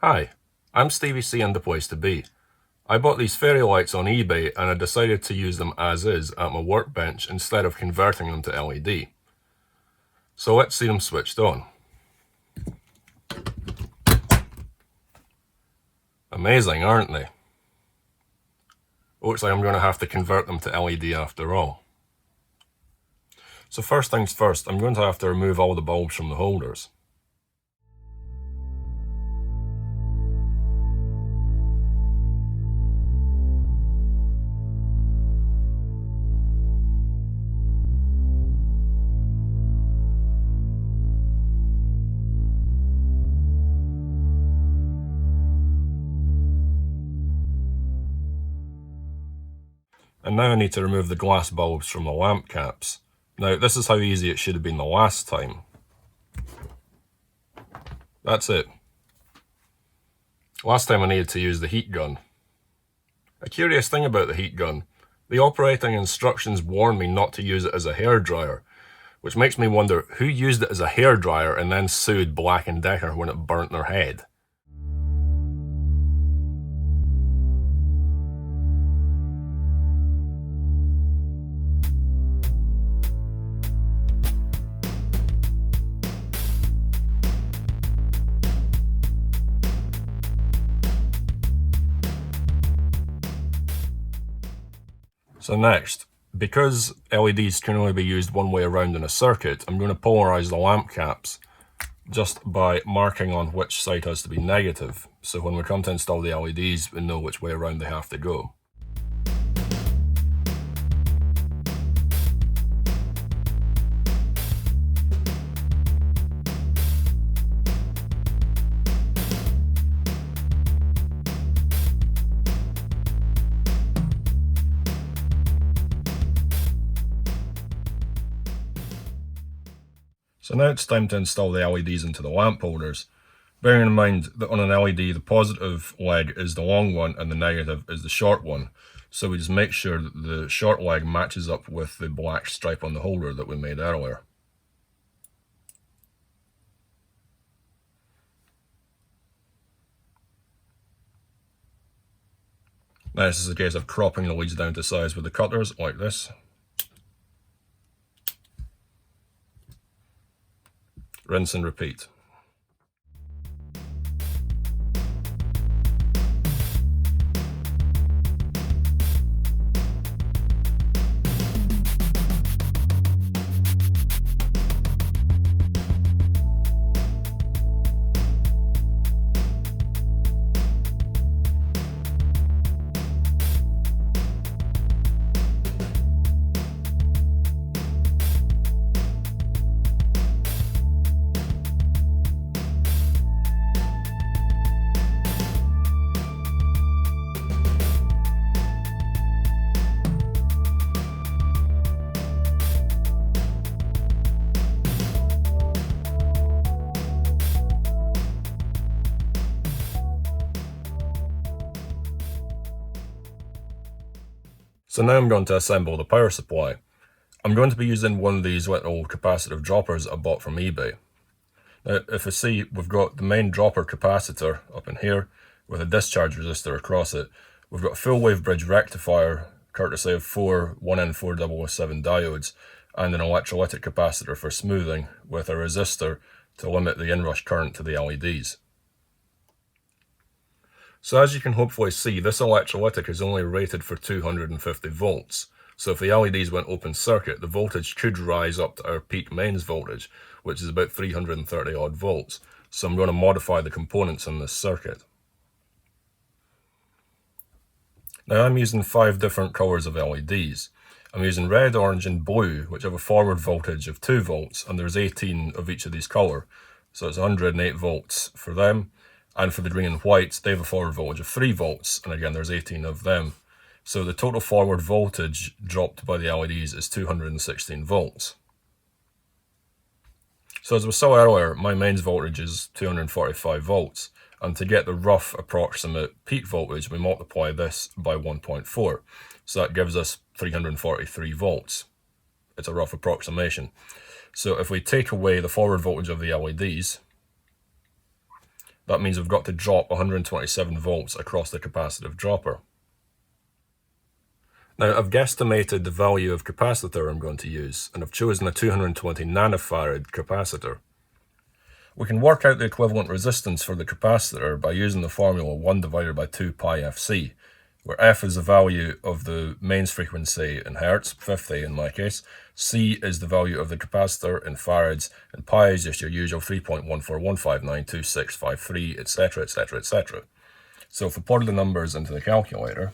Hi, I'm Stevie C and the place to be. I bought these fairy lights on eBay and I decided to use them as is at my workbench instead of converting them to LED. So let's see them switched on. Amazing, aren't they? Looks like I'm going to have to convert them to LED after all. So first things first, I'm going to have to remove all the bulbs from the holders. And now I need to remove the glass bulbs from the lamp caps. Now this is how easy it should have been the last time. That's it. Last time I needed to use the heat gun. A curious thing about the heat gun, the operating instructions warn me not to use it as a hairdryer, which makes me wonder who used it as a hairdryer and then sued Black & Decker when it burnt their head. So next, because LEDs can only be used one way around in a circuit, I'm going to polarize the lamp caps just by marking on which side has to be negative. So when we come to install the LEDs, we know which way around they have to go. So now it's time to install the LEDs into the lamp holders, bearing in mind that on an LED the positive leg is the long one and the negative is the short one. So we just make sure that the short leg matches up with the black stripe on the holder that we made earlier. Now this is a case of cropping the leads down to size with the cutters, like this. Rinse and repeat. So now I'm going to assemble the power supply. I'm going to be using one of these little capacitive droppers I bought from eBay. Now, if you see, we've got the main dropper capacitor up in here with a discharge resistor across it. We've got a full wave bridge rectifier, courtesy of four 1N4007 diodes, and an electrolytic capacitor for smoothing with a resistor to limit the inrush current to the LEDs. So as you can hopefully see, this electrolytic is only rated for 250 volts. So if the LEDs went open circuit, the voltage could rise up to our peak mains voltage, which is about 330 odd volts. So I'm going to modify the components in this circuit. Now I'm using 5 different colours of LEDs. I'm using red, orange and blue, which have a forward voltage of 2 volts, and there's 18 of each of these colour. So it's 108 volts for them. And for the green and white, they have a forward voltage of 3 volts, and again there's 18 of them. So the total forward voltage dropped by the LEDs is 216 volts. So as we saw earlier, my mains voltage is 245 volts, and to get the rough approximate peak voltage, we multiply this by 1.4. So that gives us 343 volts. It's a rough approximation. So if we take away the forward voltage of the LEDs, That means we've got to drop 127 volts across the capacitive dropper. Now, I've guesstimated the value of capacitor I'm going to use, and I've chosen a 220 nanofarad capacitor. We can work out the equivalent resistance for the capacitor by using the formula 1 divided by 2 pi fc, where f is the value of the mains frequency in hertz, 50 in my case, c is the value of the capacitor in farads, and pi is just your usual 3.141592653, etc, etc, etc. So if we plug the numbers into the calculator,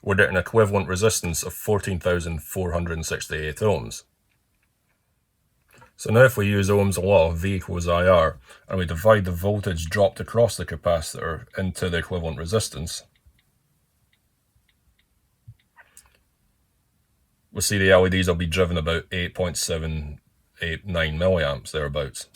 we're getting an equivalent resistance of 14,468 ohms. So now if we use Ohm's law, V equals IR, and we divide the voltage dropped across the capacitor into the equivalent resistance, we'll see the LEDs will be driven about 8.789 milliamps, thereabouts.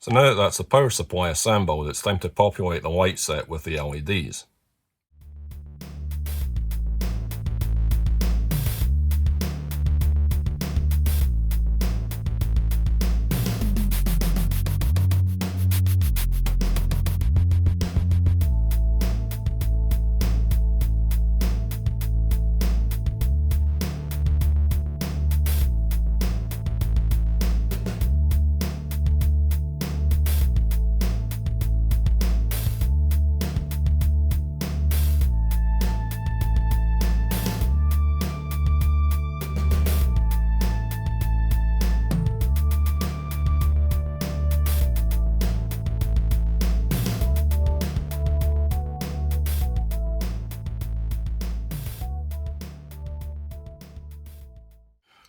So now that that's the power supply assembled, it's time to populate the light set with the LEDs.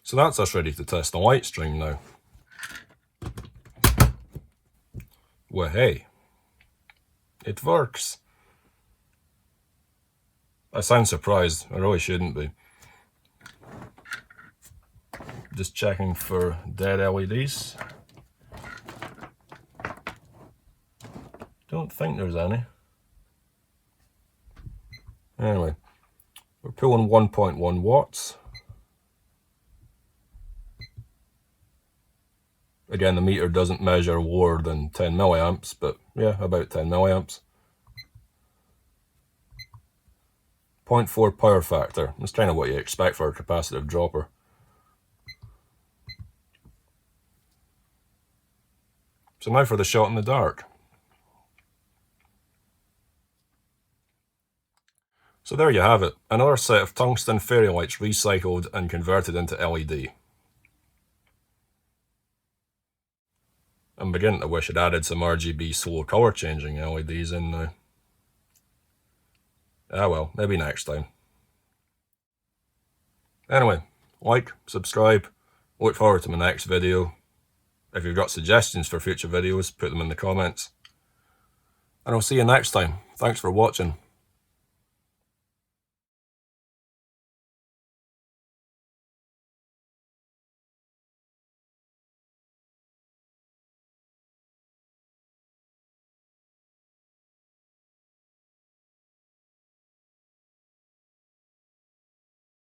So that's us ready to test the light stream now. Well, hey, it works. I sound surprised. I really shouldn't be. Just checking for dead LEDs. Don't think there's any. Anyway, we're pulling 1.1 watts. Again, the meter doesn't measure lower than 10 milliamps, but yeah, about 10 milliamps. 0.4 power factor. That's kind of what you expect for a capacitive dropper. So now for the shot in the dark. So there you have it, another set of tungsten fairy lights recycled and converted into LED. I'm beginning to wish I'd added some RGB slow colour changing LEDs in now. Ah well, maybe next time. Anyway, like, subscribe, look forward to my next video. If you've got suggestions for future videos, put them in the comments. And I'll see you next time. Thanks for watching.